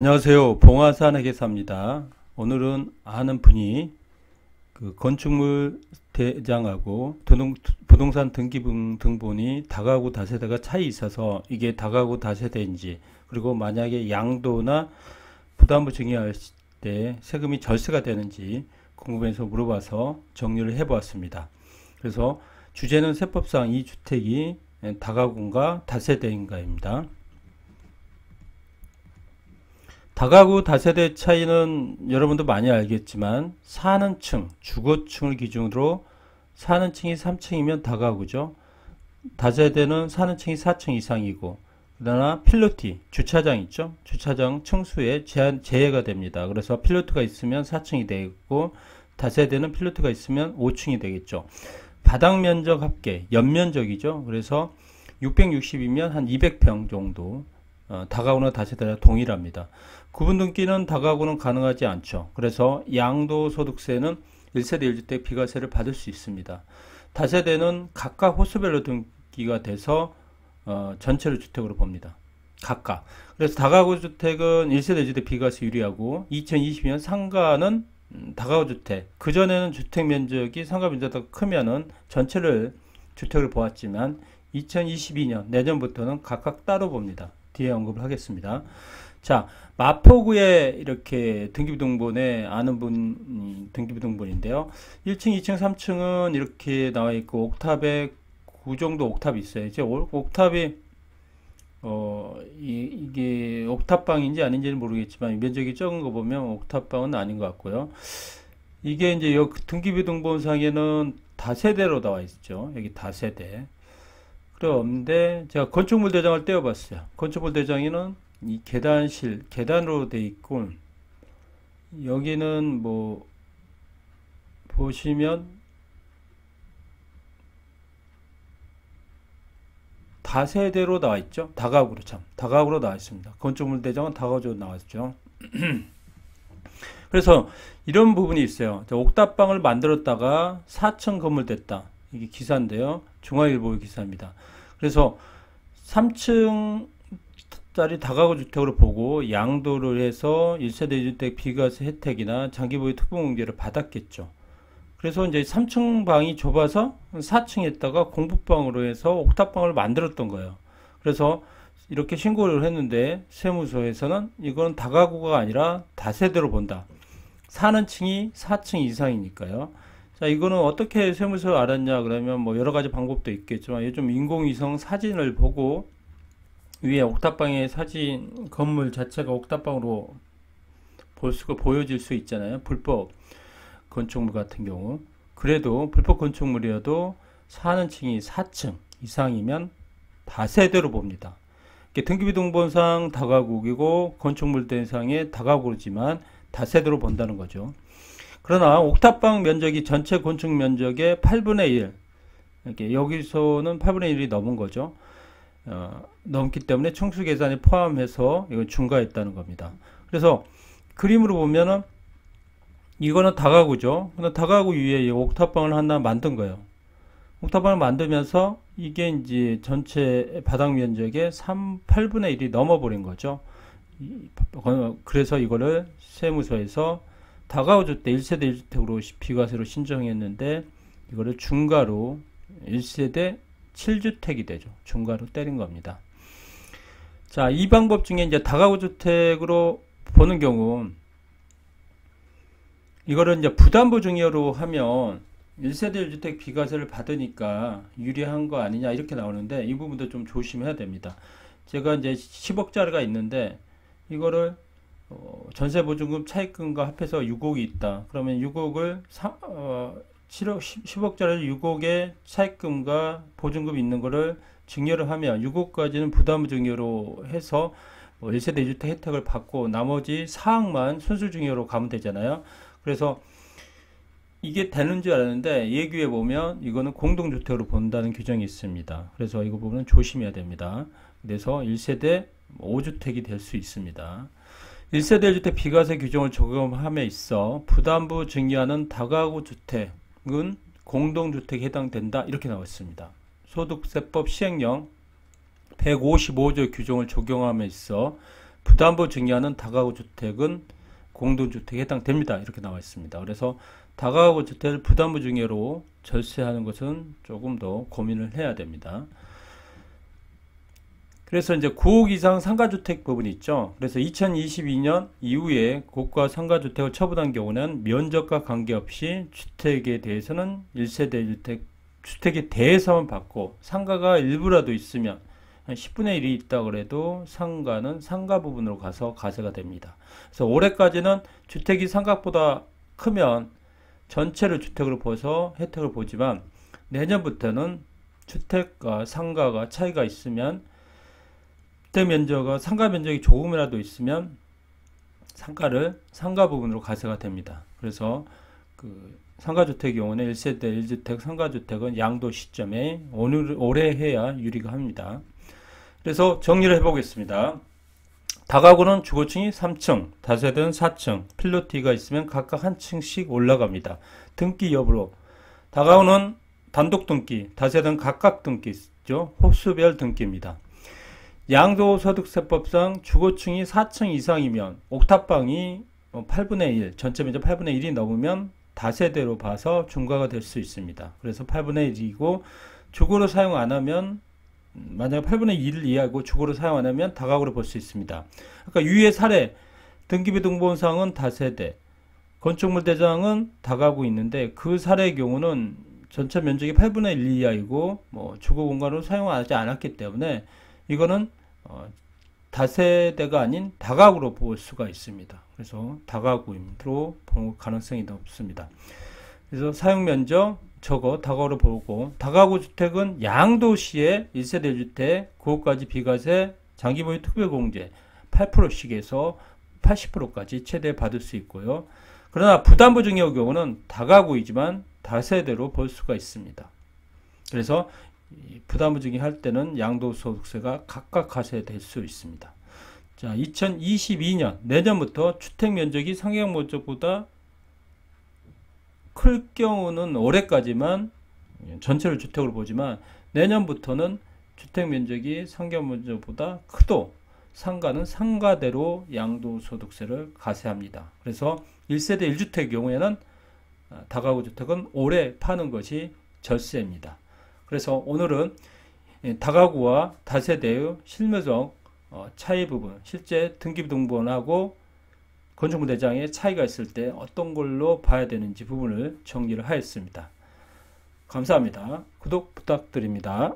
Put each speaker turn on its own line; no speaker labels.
안녕하세요. 봉화산 회계사입니다. 오늘은 아는 분이 그 건축물 대장하고 부동산 등본이 다가구 다세대가 차이 있어서 이게 다가구 다세대인지, 그리고 만약에 양도나 부담부 증여할 때 세금이 절세가 되는지 궁금해서 물어봐서 정리를 해보았습니다. 그래서 주제는 세법상 이 주택이 다가구인가 다세대인가입니다. 다가구 다세대 차이는 여러분도 많이 알겠지만, 사는 층, 주거층을 기준으로 사는 층이 3층이면 다가구죠. 다세대는 사는 층이 4층 이상이고, 그러나 필로티, 주차장 있죠. 주차장 층수에 제외가 됩니다. 그래서 필로티가 있으면 4층이 되겠고, 다세대는 필로티가 있으면 5층이 되겠죠. 바닥 면적 합계, 연면적이죠. 그래서 660이면 한 200평 정도, 다가구나 다세대랑 동일합니다. 구분등기는 다가구는 가능하지 않죠. 그래서 양도소득세는 1세대 1주택 비과세를 받을 수 있습니다. 다세대는 각각 호수별로 등기가 돼서 전체를 주택으로 봅니다. 각각. 그래서 다가구 주택은 1세대 1주택 비과세 유리하고, 2022년 상가는 다가구 주택, 그전에는 주택 면적이 상가 면적보다 크면은 전체를 주택을 보았지만, 2022년 내년부터는 각각 따로 봅니다. 뒤에 언급을 하겠습니다. 자, 마포구에 이렇게 등기부등본에 아는 분 등기부등본인데요. 1층, 2층, 3층은 이렇게 나와 있고, 옥탑에 9 정도 옥탑이 있어요. 이제 옥탑이 이게 옥탑방인지 아닌지는 모르겠지만, 면적이 적은 거 보면 옥탑방은 아닌 것 같고요. 이게 이제 여기 등기부등본상에는 다세대로 나와 있죠. 여기 다세대. 그런데 제가 건축물 대장을 떼어봤어요. 건축물 대장에는 이 계단으로 돼 있고, 여기는 뭐 보시면 다세대로 나와 있죠. 다가구로 나와 있습니다. 건축물 대장은 다가구로 나와 있죠. 그래서 이런 부분이 있어요. 옥탑방을 만들었다가 4층 건물 됐다. 이게 기사인데요. 중앙일보의 기사입니다. 그래서 3층짜리 다가구 주택으로 보고 양도를 해서 1세대 1주택 비과세 혜택이나 장기보유 특별공제를 받았겠죠. 그래서 이제 3층 방이 좁아서 4층에다가 공부방으로 해서 옥탑방을 만들었던 거예요. 그래서 이렇게 신고를 했는데, 세무서에서는 이건 다가구가 아니라 다세대로 본다. 사는 층이 4층 이상이니까요. 자, 이거는 어떻게 세무서 알았냐 그러면 뭐 여러 가지 방법도 있겠지만, 요즘 인공위성 사진을 보고 위에 옥탑방의 사진, 건물 자체가 옥탑방으로 보여질 수 있잖아요. 불법 건축물 같은 경우. 그래도 불법 건축물이어도 사는 층이 4층 이상이면 다세대로 봅니다. 등기부등본상 다가구이고 건축물 대상의 다가구지만 다세대로 본다는 거죠. 그러나 옥탑방 면적이 전체 건축 면적의 8분의 1, 이렇게 여기서는 8분의 1이 넘은 거죠. 넘기 때문에 층수 계산에 포함해서 이건 중과했다는 겁니다. 그래서 그림으로 보면은 이거는 다가구죠. 근데 다가구 위에 옥탑방을 하나 만든 거예요. 옥탑방을 만들면서 이게 이제 전체 바닥 면적의 8분의 1이 넘어버린 거죠. 그래서 이거를 세무서에서 다가구 주택 1세대 1주택으로 비과세로 신청했는데, 이거를 중과로 1세대 7주택이 되죠. 중과로 때린 겁니다. 자, 이 방법 중에 이제 다가구 주택으로 보는 경우, 이거를 이제 부담부 증여로 하면 1세대 1주택 비과세를 받으니까 유리한 거 아니냐 이렇게 나오는데, 이 부분도 좀 조심해야 됩니다. 제가 이제 10억짜리가 있는데, 이거를 전세보증금 차입금과 합해서 6억이 있다. 그러면 6억을 10억짜리 6억의 차입금과 보증금이 있는 거를 증여를 하면 6억까지는 부담부 증여로 해서 1세대 1주택 혜택을 받고, 나머지 4억만 순수 증여로 가면 되잖아요. 그래서 이게 되는 줄 알았는데, 예규에 보면 이거는 공동주택으로 본다는 규정이 있습니다. 그래서 이거 부분은 조심해야 됩니다. 그래서 1세대 5주택이 될 수 있습니다. 1세대 1주택 비과세 규정을 적용함에 있어 부담부 증여하는 다가구 주택은 공동주택에 해당된다. 이렇게 나와 있습니다. 소득세법 시행령 155조 규정을 적용함에 있어 부담부 증여하는 다가구 주택은 공동주택에 해당됩니다. 이렇게 나와 있습니다. 그래서 다가구 주택을 부담부 증여로 절세하는 것은 조금 더 고민을 해야 됩니다. 그래서 이제 9억 이상 상가주택 부분이 있죠. 그래서 2022년 이후에 고가 상가주택을 처분한 경우는 면적과 관계없이 주택에 대해서는 1세대 주택에 대해서만 받고 상가가 일부라도 있으면 한 10분의 1이 있다 그래도 상가는 상가 부분으로 가서 과세가 됩니다. 그래서 올해까지는 주택이 상가보다 크면 전체를 주택으로 보서 혜택을 보지만 내년부터는 주택과 상가가 차이가 있으면 상가 면적이 조금이라도 있으면 상가 부분으로 과세가 됩니다. 그래서 상가주택의 경우는 1세대 1주택 상가주택은 양도 시점에 올해 해야 유리가 합니다. 그래서 정리를 해보겠습니다. 다가구는 주거층이 3층, 다세대는 4층, 필로티가 있으면 각각 한 층씩 올라갑니다. 등기 여부로 다가구는 단독 등기, 다세대는 각각 등기 있죠. 호수별 등기입니다. 양도소득세법상 주거층이 4층 이상이면 옥탑방이 8분의 1, 전체 면적 8분의 1이 넘으면 다세대로 봐서 중과가 될 수 있습니다. 그래서 8분의 1이고 주거로 사용 안 하면 만약 8분의 1을 이해하고 주거로 사용 안 하면 다가구로 볼 수 있습니다. 아까 유예 사례 등기부 등본상은 다세대, 건축물 대장은 다가구 있는데 그 사례의 경우는 전체 면적이 8분의 1 이하이고 주거 공간으로 사용하지 않았기 때문에 이거는 다세대가 아닌 다가구로 볼 수가 있습니다. 그래서 다가구로 볼 가능성이 높습니다. 그래서 사용면적 저거 다가구로 보고 다가구 주택은 양도시에 1세대 1주택 9억까지 비과세 장기보유 특별공제 8%씩에서 80%까지 최대 받을 수 있고요. 그러나 부담부 증여의 경우는 다가구이지만 다세대로 볼 수가 있습니다. 그래서 부담부 증여할 때는 양도소득세가 각각 과세될 수 있습니다. 자, 2022년 내년부터 주택 면적이 상경 면적보다 클 경우는 올해까지만 전체를 주택으로 보지만 내년부터는 주택 면적이 상경 면적보다 크도 상가는 상가대로 양도소득세를 과세합니다. 그래서 1세대 1주택의 경우에는 다가구 주택은 올해 파는 것이 절세입니다. 그래서 오늘은 다가구와 다세대의 실무적 차이 부분, 실제 등기부 등본하고 건축물 대장의 차이가 있을 때 어떤 걸로 봐야 되는지 부분을 정리를 하였습니다. 감사합니다. 구독 부탁드립니다.